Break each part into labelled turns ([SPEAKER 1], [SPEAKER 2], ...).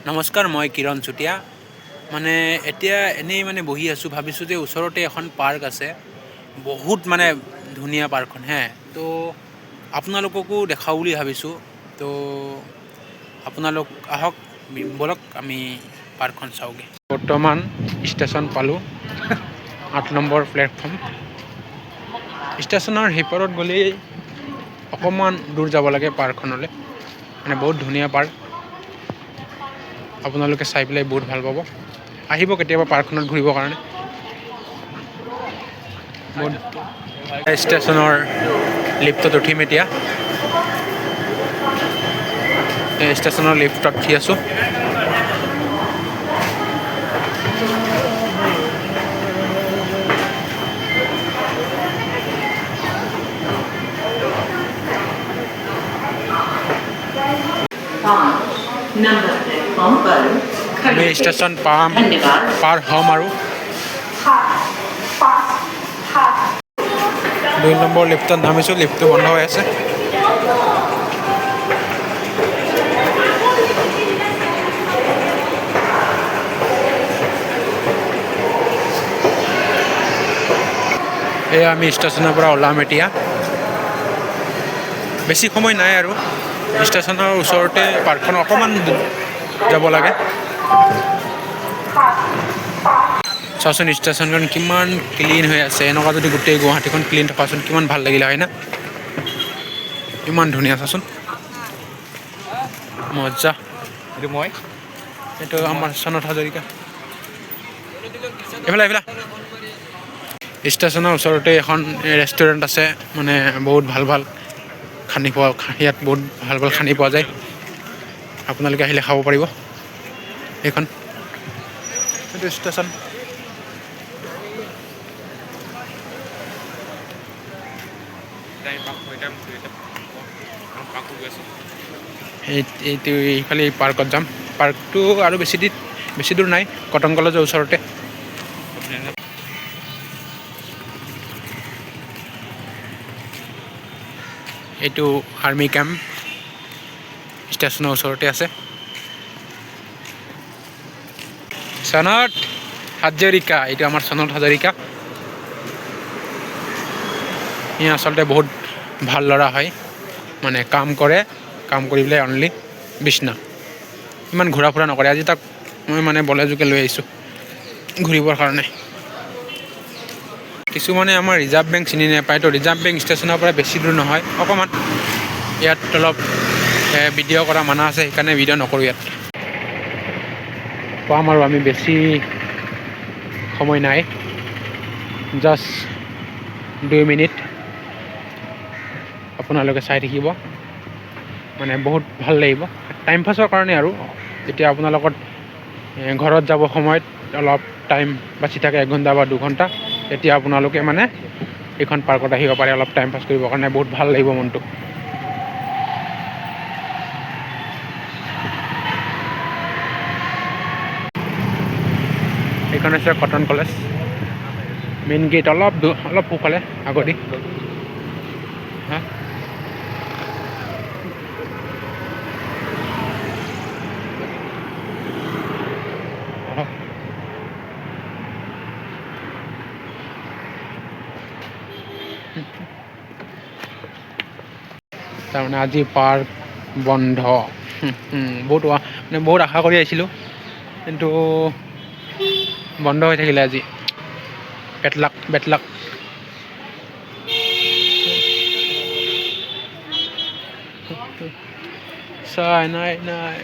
[SPEAKER 1] নমস্কাৰ, মই কিৰণ চুতীয়া। মানে এতিয়া এনেই বহি আছোঁ, ভাবিছোঁ যে ওচৰতে এখন পাৰ্ক আছে, বহুত ধুনীয়া পাৰ্কখন তো আপোনালোককো দেখাওঁ বুলি ভাবিছোঁ। তো আপোনালোক আহক, বলক আমি পাৰ্কখন চাওঁগৈ। বৰ্তমান ষ্টেচন পালোঁ, 8 নম্বৰ প্লেটফৰ্ম। ষ্টেচনৰ সিপাৰত গ'লেই অকণমান দূৰ যাব লাগে পাৰ্কখনলৈ। বহুত ধুনীয়া পাৰ্ক, আপোনালোকে চাই পেলাই বহুত ভাল পাব। আহিব কেতিয়াবা পাৰ্কখনত ঘূৰিবৰ কাৰণে। ষ্টেচনৰ লিফ্টত উঠিম এতিয়া। ষ্টেচনৰ লিফ্টত উঠি আছোঁ। আমি ষ্টেচন পাৰ হ'ম আৰু 2 নম্বৰ লিফ্টত নামিছোঁ। লিফ্টটো বন্ধ হৈ আছে। এয়া আমি ষ্টেচনৰ পৰা ওলাম এতিয়া। বেছি সময় নাই আৰু ষ্টেচনৰ ওচৰতে পাৰ্কখন, অকণমান যাব লাগে। চাওচোন ষ্টেচনখন কিমান ক্লিন হৈ আছে। এনেকুৱা যদি গোটেই গুৱাহাটীখন ক্লিন থকাচোন কিমান ভাল লাগিলে হয় না। ইমান ধুনীয়া, চাচোন মজা। এইটো আমাৰ সনত হাজৰিকা। এইফালে ষ্টেচনৰ ওচৰতে এখন ৰেষ্টুৰেণ্ট আছে, বহুত ভাল ইয়াত বহুত ভাল খানি পোৱা যায়। আপোনালোকে আহিলে খাব পাৰিব। এইখন এইটো ষ্টেচন। এইটো এইফালে পাৰ্কত যাম। পাৰ্কটো আৰু বেছি দূৰ নাই, কটন কলেজৰ ওচৰতে। এইটো আৰ্মি কেম্প ষ্টেচনৰ ওচৰতে আছে। সনত হাজৰিকা, এইটো আমাৰ সনত হাজৰিকা। ই আচলতে বহুত ভাল ল'ৰা হয়, কাম কৰি পেলাই অনলি বিছনা, ইমান ঘূৰা ফুৰা নকৰে। আজি তাক মই বলেজুকে লৈ আহিছোঁ ঘূৰিবৰ কাৰণে। কিছুমানে আমাৰ ৰিজাৰ্ভ বেংক চিনি নাপায়, তো ৰিজাৰ্ভ বেংক ষ্টেচনৰ পৰা বেছি দূৰ নহয়, অকণমান। ইয়াত অলপ ভিডিঅ' কৰা মানা আছে, সেইকাৰণে ভিডিঅ' নকৰোঁ ইয়াত। পাম আৰু আমি বেছি সময় নাই, জাষ্ট 2 মিনিট। আপোনালোকে চাই থাকিব, বহুত ভাল লাগিব। টাইম পাছৰ কাৰণে আৰু যেতিয়া আপোনাৰ লগত ঘৰত যাব সময়ত অলপ টাইম বাচি থাকে, 1 ঘণ্টা বা 2 ঘণ্টা, তেতিয়া আপোনালোকে এইখন পাৰ্কত আহিব পাৰে অলপ টাইম পাছ কৰিবৰ কাৰণে। বহুত ভাল লাগিব মনটো। এইখন হৈছে কটন কলেজ মেইন গেট, অলপ সোঁফালে আগদি। তাৰমানে আজি পাৰ্ক বন্ধ। বহুত আশা কৰি আহিছিলোঁ, কিন্তু বন্ধ হৈ থাকিলে আজি। Bed luck. নাই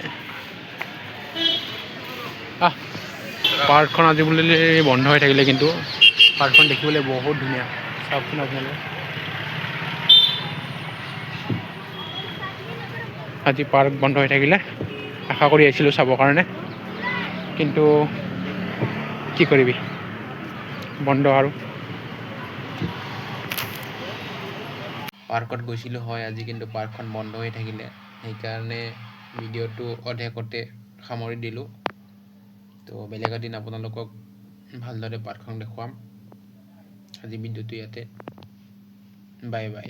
[SPEAKER 1] পাৰ্কখন আজি বুলি বন্ধ হৈ থাকিলে, কিন্তু পাৰ্কখন দেখিবলৈ বহুত ধুনীয়া। চাওকচোন আপোনালোকে। আজি পাৰ্ক বন্ধ হৈ থাকিলে, আশা কৰি আহিছিলোঁ চাবৰ কাৰণে, কিন্তু কি কৰিবি, বন্ধ আৰু। পাৰ্কত গৈছিলোঁ হয় আজি, কিন্তু পাৰ্কখন বন্ধ হৈ থাকিলে, সেইকাৰণে ভিডিঅ'টো অধেকতে সামৰি দিলোঁ। তো বেলেগ এদিন আপোনালোকক ভালদৰে পাৰ্কখন দেখুৱাম। আজি ভিডিঅ'টো ইয়াতে, বাই বাই।